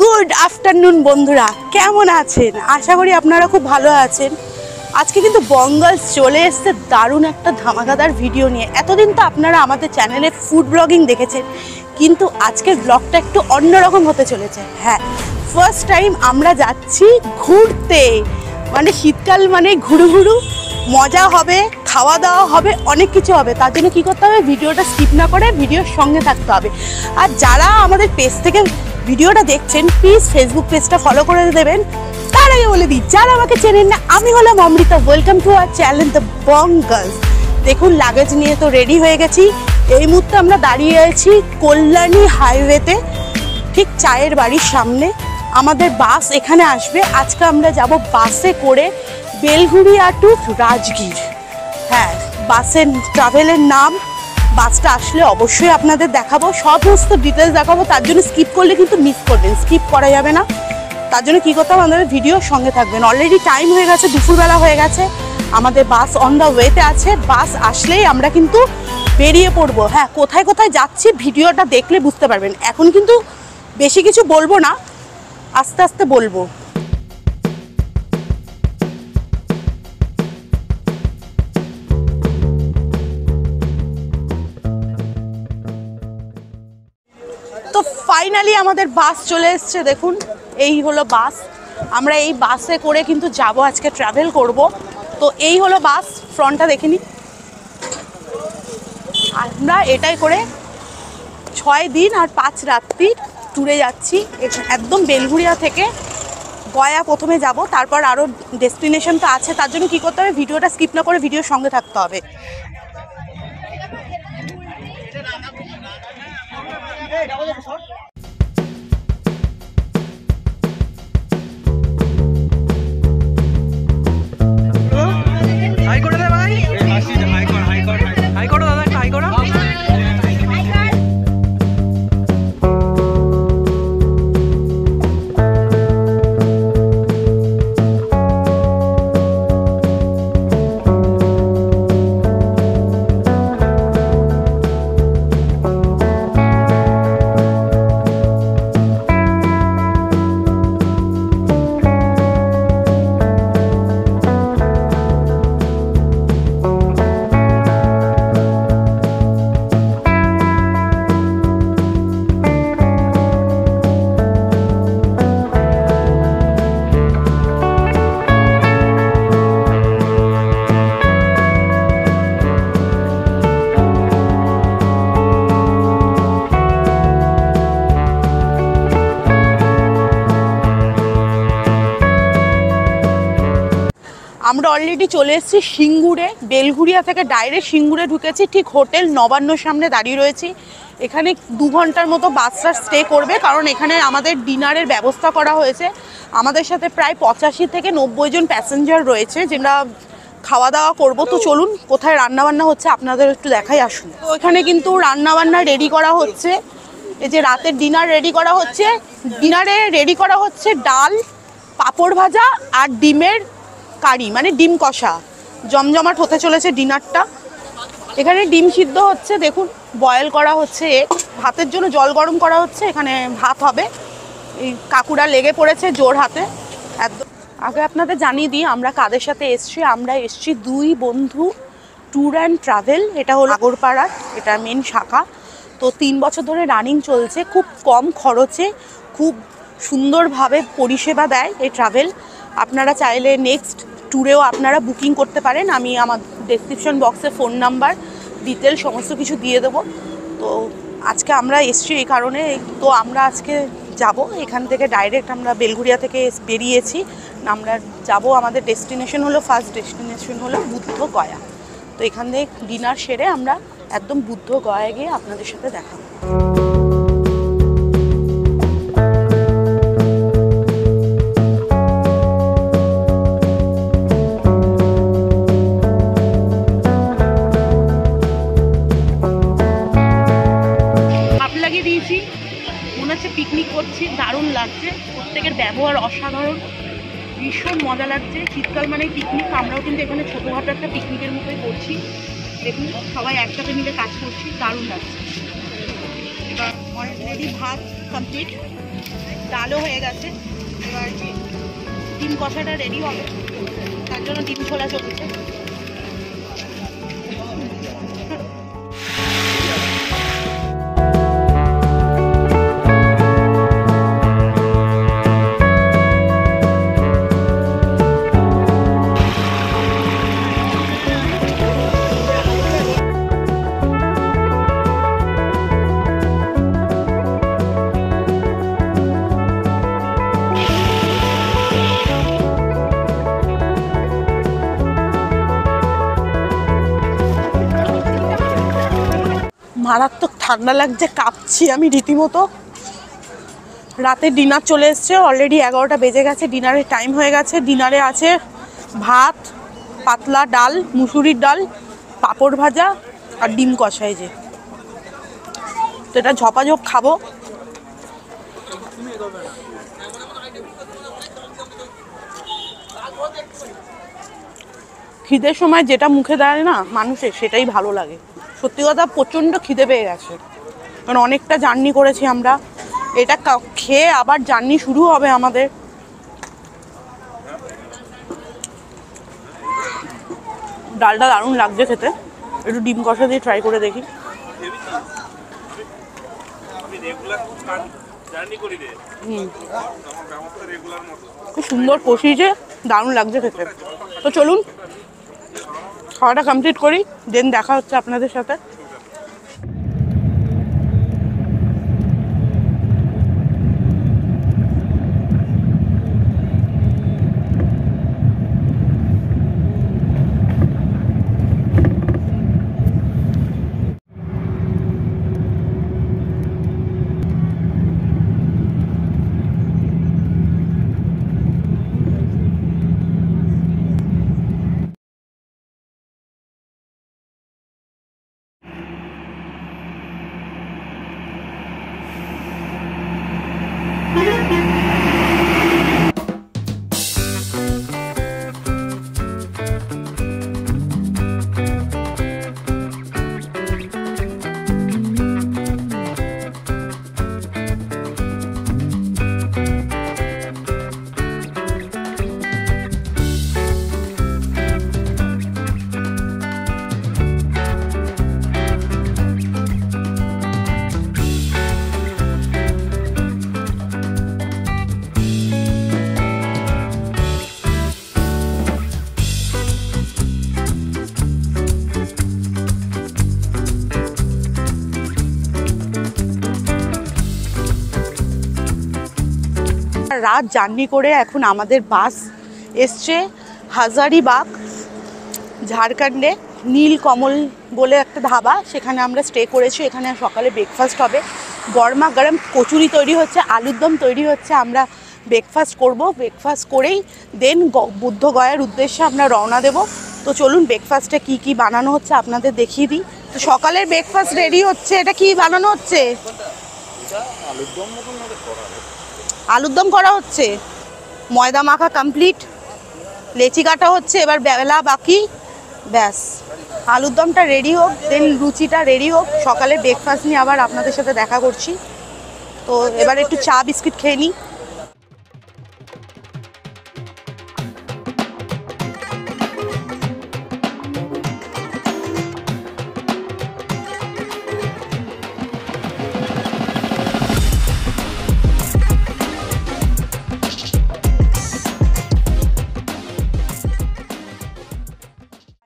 Good afternoon বন্ধুরা, কেমন আছেন? আশা করি আপনারা খুব ভালো আছেন। আজকে কিন্তু বঙ্গালস চলে এসছে দারুণ একটা ধামাকাদার ভিডিও নিয়ে। এতদিন তো আপনারা আমাদের চ্যানেলে ফুড ব্লগিং দেখেছেন, কিন্তু আজকের ব্লগটা একটু অন্যরকম হতে চলেছে। হ্যাঁ, ফার্স্ট টাইম আমরা যাচ্ছি ঘুরতে। মানে শীতকাল মানে ঘুরু ঘুরু, মজা হবে, খাওয়া দাওয়া হবে, অনেক কিছু হবে। তার জন্য কী করতে হবে, ভিডিওটা স্কিপ না করে ভিডিওর সঙ্গে থাকতে হবে। আর যারা আমাদের পেজ থেকে ভিডিওটা দেখছেন, প্লিজ ফেসবুক পেজটা ফলো করে দেবেন। তার আগে বলে দিই, যারা আমাকে চেনেন না, আমি হলাম Amrita. Welcome to our channel the Bangals. দেখুন, লাগেজ নিয়ে তো রেডি হয়ে গেছি। এই মুহূর্তে আমরা দাঁড়িয়ে আছি কল্যাণী হাইওয়েতে, ঠিক চায়ের বাড়ির সামনে। আমাদের বাস এখানে আসবে। আজকে আমরা যাব বাসে করে বেলঘুরিয়া টু রাজগীর। হ্যাঁ, বাসের ট্রাভেলের নাম। বাসটা আসলে অবশ্যই আপনাদের দেখাবো, সমস্ত ডিটেলস দেখাবো। তার জন্য স্কিপ করলে কিন্তু মিস করবেন, স্কিপ করা যাবে না। তার জন্য কী করতে হবে, আমাদের ভিডিওর সঙ্গে থাকবেন। অলরেডি টাইম হয়ে গেছে, দুপুরবেলা হয়ে গেছে। আমাদের বাস অন দ্য ওয়েতে আছে। বাস আসলেই আমরা কিন্তু বেরিয়ে পড়বো। হ্যাঁ, কোথায় কোথায় যাচ্ছি ভিডিওটা দেখলে বুঝতে পারবেন। এখন কিন্তু বেশি কিছু বলবো না, আস্তে আস্তে বলবো। তো ফাইনালি আমাদের বাস চলে এসছে। দেখুন, এই হলো বাস। আমরা এই বাসে করে কিন্তু যাব, আজকে ট্রাভেল করব। তো এই হলো বাস, ফ্রন্টটা দেখে নিই। আমরা এটাই করে 6 দিন আর 5 রাত্রি ট্যুরে যাচ্ছি। একদম বেলঘুরিয়া থেকে গয়া প্রথমে যাব, তারপর আরও ডেস্টিনেশন তো আছে। তার জন্য কী করতে হবে, ভিডিওটা স্কিপ না করে ভিডিওর সঙ্গে থাকতে হবে। আমরা অলরেডি চলে এসেছি সিঙ্গুরে। বেলঘুরিয়া থেকে ডাইরেক্ট সিঙ্গুরে ঢুকেছি। ঠিক হোটেল নবান্নর সামনে দাঁড়িয়ে রয়েছি। এখানে 2 ঘন্টার মতো বাসটা স্টে করবে, কারণ এখানে আমাদের ডিনারের ব্যবস্থা করা হয়েছে। আমাদের সাথে প্রায় 85 থেকে 90 জন প্যাসেঞ্জার রয়েছে, যেটা খাওয়া দাওয়া করবো। তো চলুন, কোথায় রান্নাবান্না হচ্ছে আপনাদের একটু দেখাই আসুন। তো এখানে কিন্তু রান্নাবান্না রেডি করা হচ্ছে। এই যে রাতের ডিনার রেডি করা হচ্ছে। ডিনারে রেডি করা হচ্ছে ডাল, পাঁপড় ভাজা আর ডিমের কারি, মানে ডিম কষা। জমজমাট হতে চলেছে ডিনারটা। এখানে ডিম সিদ্ধ হচ্ছে, দেখুন বয়েল করা হচ্ছে। ভাতের জন্য জল গরম করা হচ্ছে, এখানে ভাত হবে। এই কাকুরা লেগে পড়েছে জোর হাতে একদম। আগে আপনাদের জানিয়ে দিই আমরা কাদের সাথে এসছি। আমরা এসছি 2 বন্ধু ট্যুর অ্যান্ড ট্রাভেল। এটা হলো আগরপাড়ার, এটা মেন শাখা। তো 3 বছর ধরে রানিং চলছে। খুব কম খরচে খুব সুন্দরভাবে পরিষেবা দেয় এই ট্রাভেল। আপনারা চাইলে নেক্সট ট্যুরেও আপনারা বুকিং করতে পারেন। আমি আমার ডেসক্রিপশন বক্সে ফোন নাম্বার, ডিটেল সমস্ত কিছু দিয়ে দেবো। তো আজকে আমরা এসছি এই কারণে। তো আমরা আজকে যাব এখান থেকে ডাইরেক্ট, আমরা বেলঘুরিয়া থেকে বেরিয়েছি। আমরা যাব, আমাদের ডেস্টিনেশন হলো, ফার্স্ট ডেস্টিনেশন হলো বুদ্ধ গয়া। তো এখান থেকে ডিনার সেরে আমরা একদম বুদ্ধ গয়ায় গিয়ে আপনাদের সাথে দেখা হবে। পিকনিক করছি, দারুণ লাগছে। প্রত্যেকের ব্যবহার অসাধারণ, ভীষণ মজা লাগছে। শীতকাল মানে পিকনিক। আমরাও কিন্তু এখানে ছোটোখাটো একটা পিকনিকের মতোই করছি। দেখুন সবাই একসাথে মিলে কাজ করছি, দারুণ লাগছে। এবার অলরেডি ভাত কমপ্লিট, ডালও হয়ে গেছে, এবার ডিম কষাটা রেডি হবে, তার জন্য ডিম ছোলা চলছে। মারাত্মক ঠান্ডা লাগছে, কাঁপছি আমি রীতিমতো। রাতে ডিনার চলে এসছে, অলরেডি 11টা বেজে গেছে, ডিনারের টাইম হয়ে গেছে। ডিনারে আছে ভাত, পাতলা ডাল, মুসুরির ডাল, পাঁপড় ভাজা আর ডিম কষাই। যে তো এটা ঝপাঝপ খাবো। খিদের সময় যেটা মুখে দেয় না মানুষের, সেটাই ভালো লাগে। সত্যি কথা প্রচণ্ড খিদে পেয়ে গেছে, কারণ অনেকটা জার্নি করেছি আমরা। এটা খেয়ে আবার জার্নি শুরু হবে আমাদের। ডালটা দারুণ লাগছে খেতে, একটু ডিম কষা দিয়ে ট্রাই করে দেখি। খুব সুন্দর কষিয়েছে, দারুণ লাগছে খেতে। তো চলুন খাওয়াটা কমপ্লিট করি, দেন দেখা হচ্ছে আপনাদের সাথে। রাত জার্নি করে এখন আমাদের বাস এসছে হাজারিবাগ, ঝাড়খণ্ডে। নীলকমল বলে একটা ধাবা, সেখানে আমরা স্টে করেছি। এখানে সকালে ব্রেকফাস্ট হবে, গরমা গরম কচুরি তৈরি হচ্ছে, আলুর দম তৈরি হচ্ছে। আমরা ব্রেকফাস্ট করব, ব্রেকফাস্ট করেই দেন বুদ্ধগয়ার উদ্দেশ্যে আমরা রওনা দেব। তো চলুন ব্রেকফাস্টে কি কি বানানো হচ্ছে আপনাদের দেখিয়ে দিই। তো সকালের ব্রেকফাস্ট রেডি হচ্ছে। এটা কি বানানো হচ্ছে? আলুর দম করা হচ্ছে, ময়দা মাখা কমপ্লিট, লেচি কাটা হচ্ছে, এবার বেলা বাকি। ব্যাস, আলুর দমটা রেডি হোক, দেন লুচিটা রেডি হোক। সকালে ব্রেকফাস্ট নিয়ে আবার আপনাদের সাথে দেখা করছি। তো এবার একটু চা বিস্কিট খেয়ে নিই।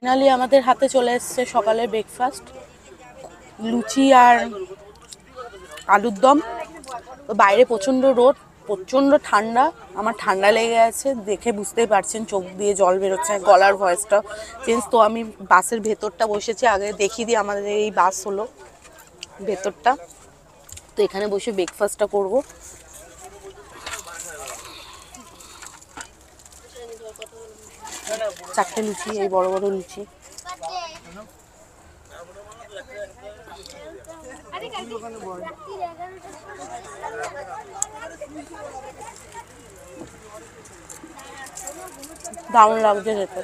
ফাইনালি আমাদের হাতে চলে এসছে সকালের ব্রেকফাস্ট, লুচি আর আলুর দম। তো বাইরে প্রচণ্ড রোদ, প্রচণ্ড ঠান্ডা, আমার ঠান্ডা লেগে আছে, দেখে বুঝতেই পারছেন, চোখ দিয়ে জল বেরোচ্ছে, গলার ভয়েসটা চেঞ্জ। তো আমি বাসের ভেতরটা বসেছি, আগে দেখিয়ে দিই আমাদের এই বাস হলো ভেতরটা। তো এখানে বসে ব্রেকফাস্টটা করব। চারটে লুচি, এই বড় বড় লুচি। দারুণ লাগছে খেতে।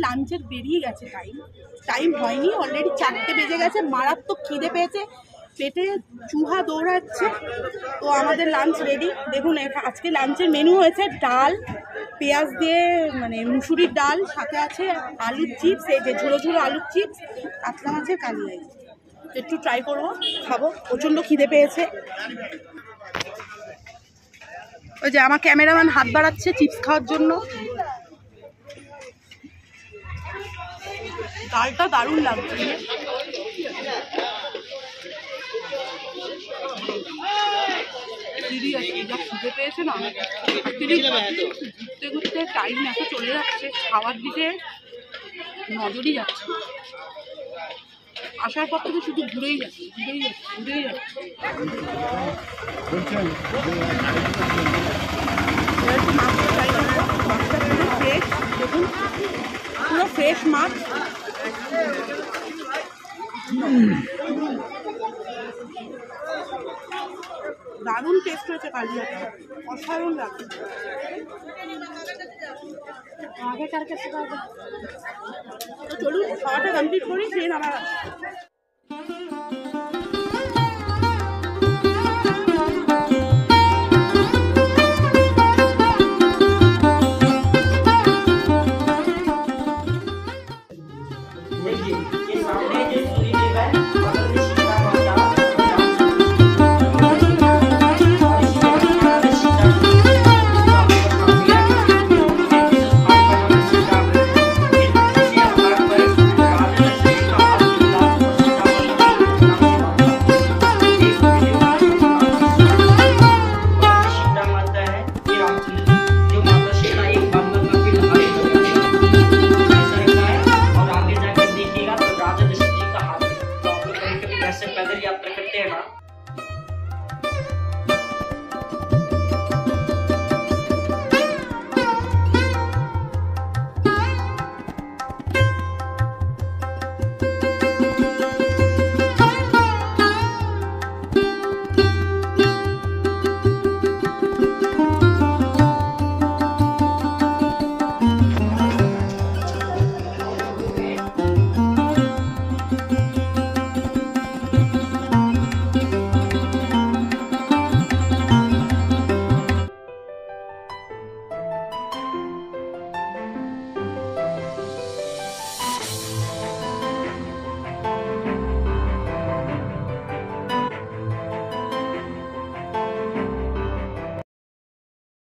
লাঞ্চের বেরিয়ে গেছে টাইম হয়নি, অলরেডি 4টে বেজে গেছে। মারাত্মক খিদে পেয়েছে, পেটে চুহা দৌড়াচ্ছে। তো আমাদের লাঞ্চ রেডি। দেখুন আজকে লাঞ্চের মেনু হয়েছে ডাল, পেঁয়াজ দিয়ে মানে মুসুরির ডাল, সাথে আছে আলুর চিপস, এই যে ঝোড়ো ঝোড়ো আলুর চিপস, কাতলা মাছের কালিয়াই। একটু ট্রাই করবো, খাবো, প্রচণ্ড খিদে পেয়েছে। ওই যে আমার ক্যামেরাম্যান হাত বাড়াচ্ছে চিপস খাওয়ার জন্য। ডালটা দারুণ লাগছে। দিদি আছে যা খিদে পেয়েছে না, দিদি ঘুরতে ঘুরতে টাইম এত চলে যাচ্ছে, খাওয়ার দিকে নজরই যাচ্ছে। আসার পর থেকে শুধু ঘুরেই যাচ্ছে। মাছটা ট্রাই করবো। মাছটা পুরো ফ্রেশ, দেখুন পুরো ফ্রেশ মাছ। দারুণ টেস্ট হয়েছে কালিয়াটা, অসাধারণ লাগছে। চলুন খাওয়াটা কমপ্লিট করি, ফের আবার